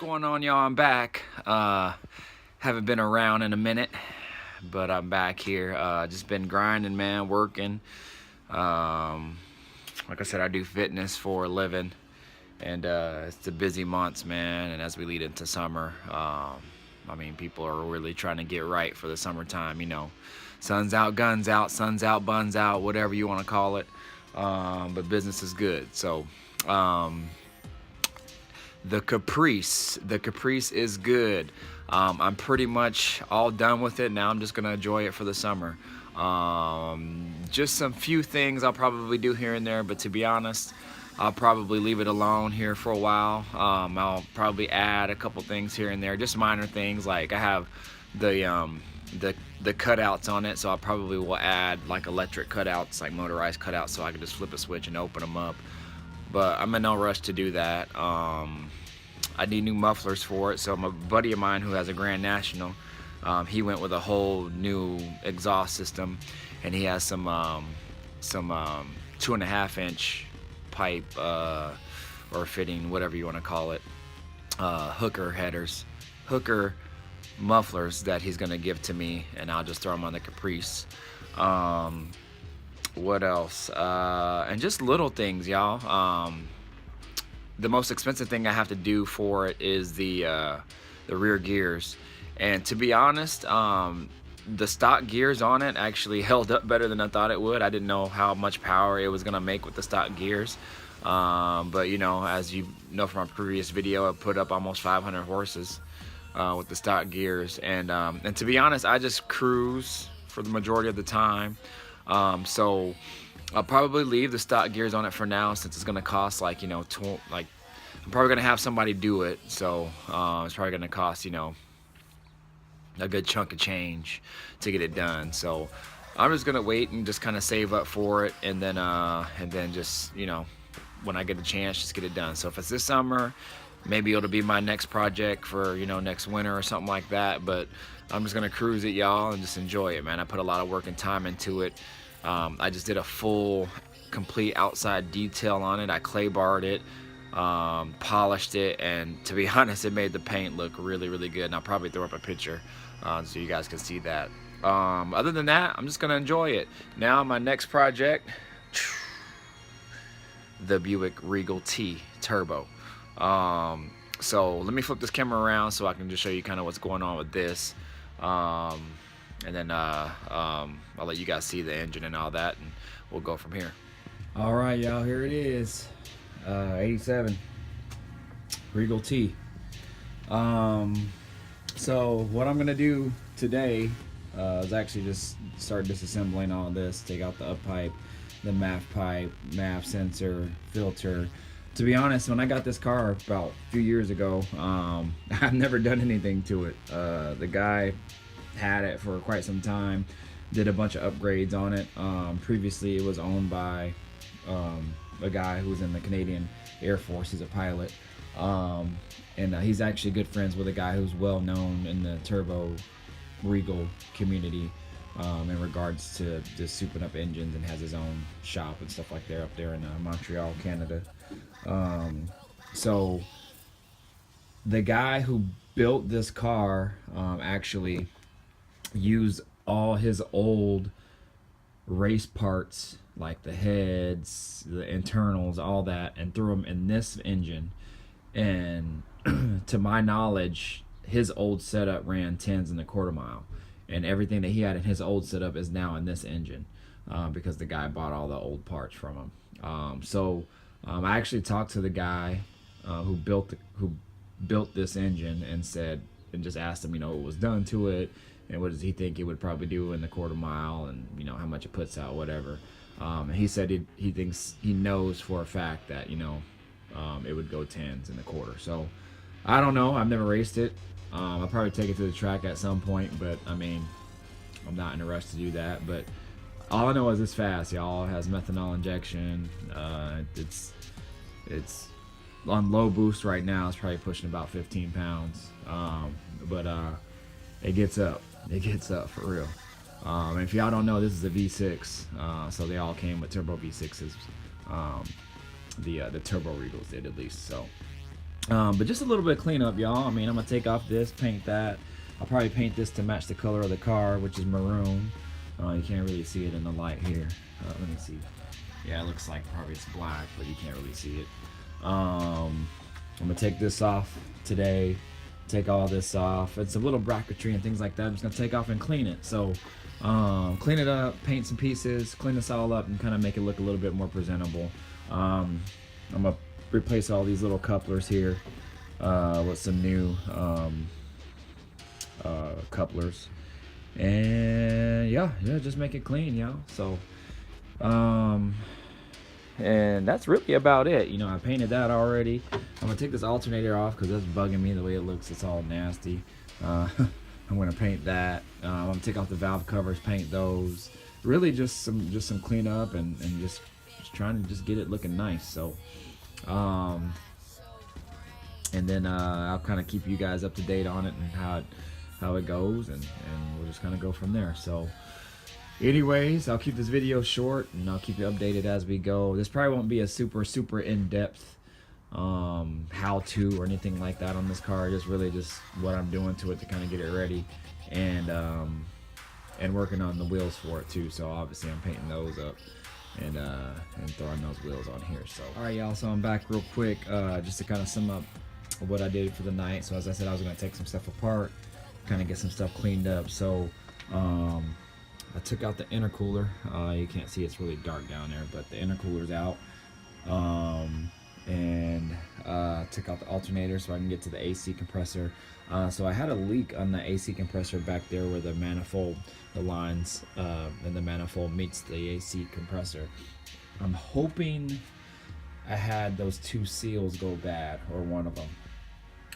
going on, y'all? I'm back. Haven't been around in a minute, but I'm back here. Just been grinding, man, working. Like I said, I do fitness for a living, and it's the busy months, man. And as we lead into summer, I mean, people are really trying to get right for the summertime. You know, sun's out, guns out, sun's out, buns out, whatever you want to call it. But business is good. So, the Caprice is good. I'm pretty much all done with it now. I'm just gonna enjoy it for the summer. Just some few things I'll probably do here and there, but to be honest, I'll probably leave it alone here for a while. I'll probably add a couple things here and there, just minor things. Like I have the cutouts on it, so I probably will add like electric cutouts, like motorized cutouts, so I can just flip a switch and open them up. But I'm in no rush to do that. I need new mufflers for it, so my buddy of mine who has a Grand National, he went with a whole new exhaust system, and he has some 2.5-inch pipe or fitting, whatever you want to call it, hooker mufflers that he's gonna give to me, and I'll just throw them on the Caprice. What else? And just little things, y'all. The most expensive thing I have to do for it is the rear gears, and to be honest, the stock gears on it actually held up better than I thought it would. I didn't know how much power it was gonna make with the stock gears, but you know, as you know from my previous video, I put up almost 500 horses with the stock gears, and to be honest, I just cruise for the majority of the time. So I'll probably leave the stock gears on it for now, since it's gonna cost like, you know, I'm probably gonna have somebody do it, so it's probably gonna cost, you know, a good chunk of change to get it done. So I'm just gonna wait and just kind of save up for it, and then just, you know, when I get a chance, just get it done. So if it's this summer, maybe it'll be my next project for, you know, next winter or something like that. But I'm just gonna cruise it, y'all, and just enjoy it, man. I put a lot of work and time into it. I just did a full, complete outside detail on it. I clay barred it, polished it, and to be honest, it made the paint look really, really good. And I'll probably throw up a picture so you guys can see that. Other than that, I'm just gonna enjoy it. Now, my next project, the Buick Regal T Turbo. So let me flip this camera around so I can just show you kind of what's going on with this, and then I'll let you guys see the engine and all that, and we'll go from here. All right, y'all, here it is. 87 Regal T. So what I'm gonna do today is actually just start disassembling all this. Take out the up pipe, the MAF pipe, MAF sensor, filter. To be honest, when I got this car about a few years ago, I've never done anything to it. The guy had it for quite some time, did a bunch of upgrades on it. Previously, it was owned by a guy who was in the Canadian Air Force. He's a pilot, and he's actually good friends with a guy who's well known in the turbo Regal community in regards to just souping up engines, and has his own shop and stuff like that up there in Montreal, Canada. So the guy who built this car actually used all his old race parts, like the heads, the internals, all that, and threw them in this engine. And to my knowledge, his old setup ran 10s in the quarter mile, and everything that he had in his old setup is now in this engine, because the guy bought all the old parts from him. I actually talked to the guy who built this engine, and just asked him, you know, what was done to it, and what does he think it would probably do in the quarter mile, and you know how much it puts out, whatever. And he said he thinks, he knows for a fact that, you know, it would go 10s in the quarter. So I don't know. I've never raced it. I'll probably take it to the track at some point, but I mean, I'm not in a rush to do that. But all I know is it's fast, y'all. It has methanol injection. It's on low boost right now. It's probably pushing about 15 pounds. But it gets up. It gets up for real. And if y'all don't know, this is a V6. So they all came with turbo V6s. The turbo Regals did, at least. So But just a little bit of cleanup, y'all. I mean, I'm gonna take off this, paint that. I'll probably paint this to match the color of the car, which is maroon. You can't really see it in the light here. Let me see. Yeah, it looks like probably it's black, but you can't really see it. I'm gonna take this off today. Take all this off. It's a little bracketry and things like that. I'm just gonna take off and clean it. So clean it up, paint some pieces, clean this all up, and kind of make it look a little bit more presentable. I'm gonna replace all these little couplers here with some new couplers, and yeah, just make it clean, y'all. So and that's really about it. You know, I painted that already. I'm gonna take this alternator off because that's bugging me the way it looks. It's all nasty. I'm gonna paint that. I'm gonna take off the valve covers, paint those. Really just some cleanup and just trying to just get it looking nice. So and then I'll kind of keep you guys up to date on it and how it goes, and we'll just kind of go from there. So anyways, I'll keep this video short and I'll keep you updated as we go. This probably won't be a super in-depth how-to or anything like that on this car. Just really just what I'm doing to it to kind of get it ready, and working on the wheels for it too. So obviously I'm painting those up and throwing those wheels on here. So all right, y'all, so I'm back real quick just to kind of sum up what I did for the night. So as I said, I was going to take some stuff apart, kind of get some stuff cleaned up. So I took out the intercooler. You can't see, it's really dark down there, but the intercooler's out. And took out the alternator so I can get to the AC compressor. So I had a leak on the AC compressor back there where the manifold, the lines and the manifold meets the AC compressor. I'm hoping I had those two seals go bad, or one of them,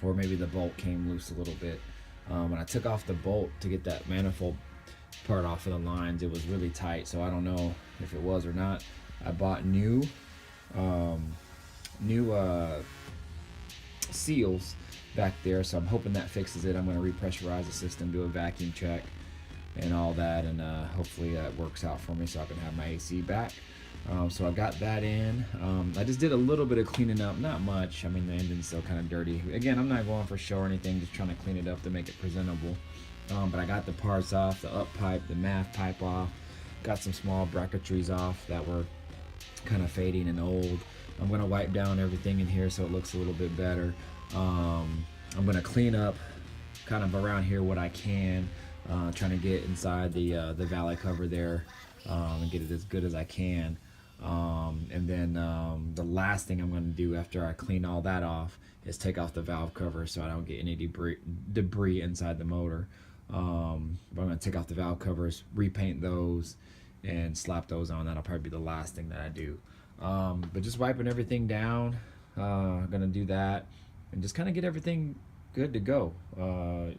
or maybe the bolt came loose a little bit. When I took off the bolt to get that manifold part off of the lines, it was really tight, so I don't know if it was or not. I bought new seals back there, so I'm hoping that fixes it. I'm going to repressurize the system, do a vacuum check and all that, and hopefully that works out for me so I can have my AC back. So I got that in. I just did a little bit of cleaning up, not much. I mean, the engine's still kind of dirty. Again, I'm not going for show or anything, just trying to clean it up to make it presentable. But I got the parts off, the up pipe, the MAF pipe off, got some small bracketries off that were kind of fading and old. I'm going to wipe down everything in here so it looks a little bit better. I'm going to clean up kind of around here what I can, trying to get inside the valley cover there and get it as good as I can. And then the last thing I'm going to do after I clean all that off is take off the valve cover so I don't get any debris inside the motor. But I'm going to take off the valve covers, repaint those, and slap those on. That'll probably be the last thing that I do. But just wiping everything down, I'm going to do that and just kind of get everything good to go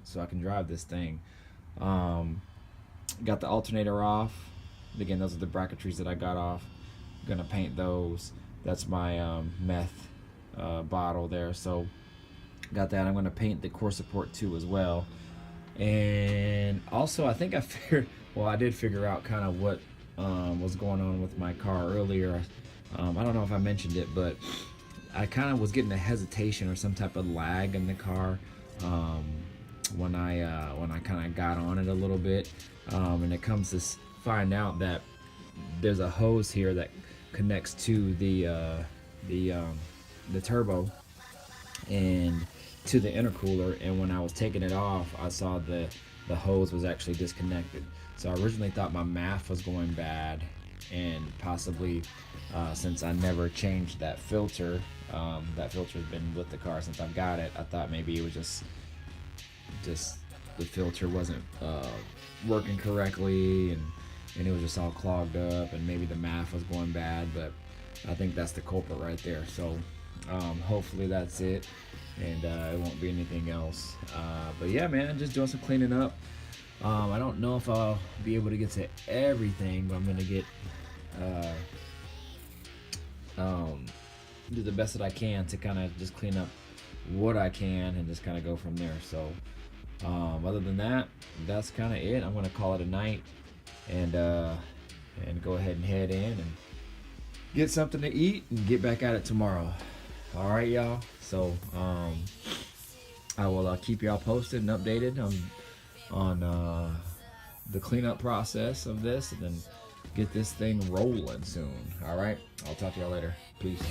so I can drive this thing. Got the alternator off. Again, those are the bracketries that I got off. I'm going to paint those. That's my meth bottle there. So got that. I'm going to paint the core support too as well. And also I think I did figure out kind of what was going on with my car earlier. I don't know if I mentioned it, but I kind of was getting a hesitation or some type of lag in the car when I kind of got on it a little bit, and it comes to find out that there's a hose here that connects to the turbo and to the intercooler, and when I was taking it off, I saw the hose was actually disconnected. So I originally thought my MAF was going bad, and possibly since I never changed that filter, that filter's been with the car since I've got it, I thought maybe it was just the filter wasn't working correctly, and it was just all clogged up, and maybe the MAF was going bad, but I think that's the culprit right there. So hopefully that's it, and it won't be anything else. But yeah, man, just doing some cleaning up. I don't know if I'll be able to get to everything, but I'm gonna get do the best that I can to kind of just clean up what I can and just kind of go from there. So other than that, that's kind of it. I'm gonna call it a night and go ahead and head in and get something to eat and get back at it tomorrow. All right, y'all. So I will keep y'all posted and updated on the cleanup process of this, and then get this thing rolling soon. All right, I'll talk to y'all later. Peace.